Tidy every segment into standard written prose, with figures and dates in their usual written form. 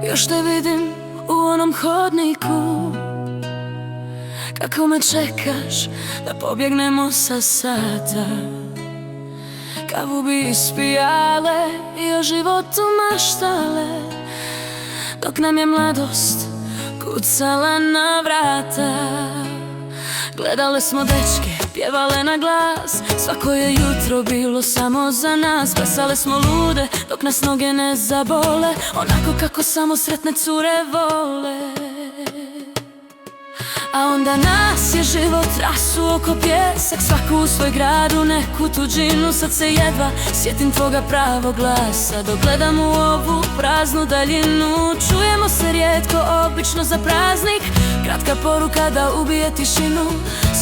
Još te vidim u onom hodniku, kako me čekaš da pobjegnemo sa sata. Kavu bi ispijale i o životu maštale, dok nam je mladost kucala na vrata. Gledale smo dečke, pjevale na glas, svako je jutro bilo samo za nas. Plesale smo lude dok nas noge ne zabole, onako kako samo sretne cure vole. A onda nas je život rasuo ko pjesak, svaku u svoj gradu, neku tuđinu. Sad se jedva sjetim tvoga pravog glasa, dok gledam u ovu praznu daljinu. Čujemo se rijetko, obično za praznik, kratka poruka da ubije tišinu.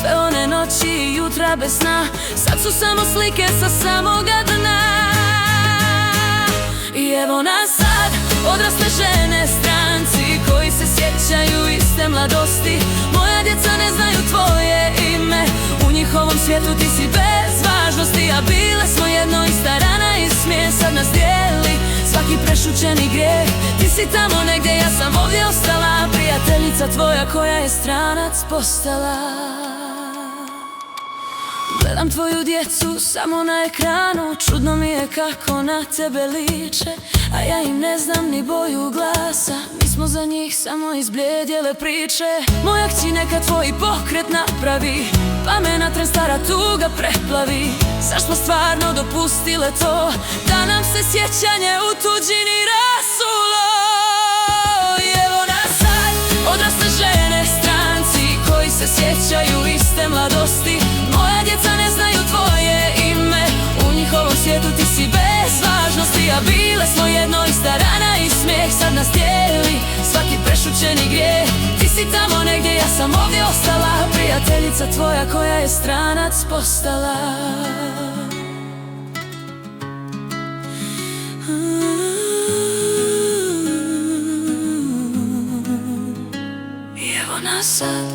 Sve one noći i jutra bez sna, sad su samo slike sa samoga dna. I evo nas sad, odrasle žene, stranci koji se sjećaju iste mladosti. Moja djeca ne znaju tvoje ime, u njihovom svijetu ti si bez važnosti. A bile smo jedno ista rana i smijeh, sad nas dijeli svaki prešućeni grijeh. Ti si tamo negdje, ja sam ovdje ostala, prijateljica tvoja koja je stranac postala. Gledam tvoju djecu samo na ekranu, čudno mi je kako na tebe liče, a ja im ne znam ni boju glasa. Mi smo za njih samo izbljedjele priče. Moja kći neka tvoj pokret napravi, pa me na tren stara tuga preplavi. Zar smo stvarno dopustile to, da nam se sjećanje u tuđini rasulo? I evo nas sad, odrasle žene, stranci koji se sjećaju iste mladosti. Moja djeca ne znaju tvoje ime, u njihovom svijetu ti si bez važnosti. A bile smo jedno ista rana i smijeh, sad nas dijeli svaki prešućeni grijeh. Ti si tamo negdje, ja sam ovdje ostala, prijateljica tvoja koja je stranac postala. I evo nas sad,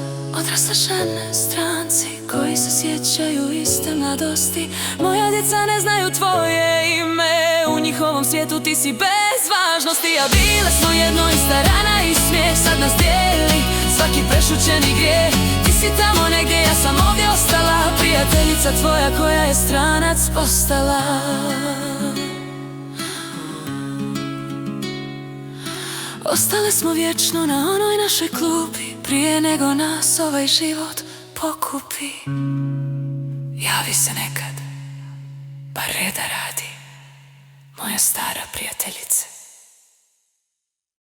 odrasle žene, stranci koji se sjećaju iste mladosti. Moja djeca ne znaju tvoje ime, u njihovom svijetu ti si bez važnosti. A bile smo jedno ista rana i smijeh, sad nas dijeli svaki prešućeni grijeh. Ti si tamo negdje, ja sam ovdje ostala, prijateljica tvoja koja je stranac postala. Ostale smo vječno na onoj našoj klupi, prije nego nas ovaj život pokupi. Javi se nekad, bar reda radi, moja stara prijateljice.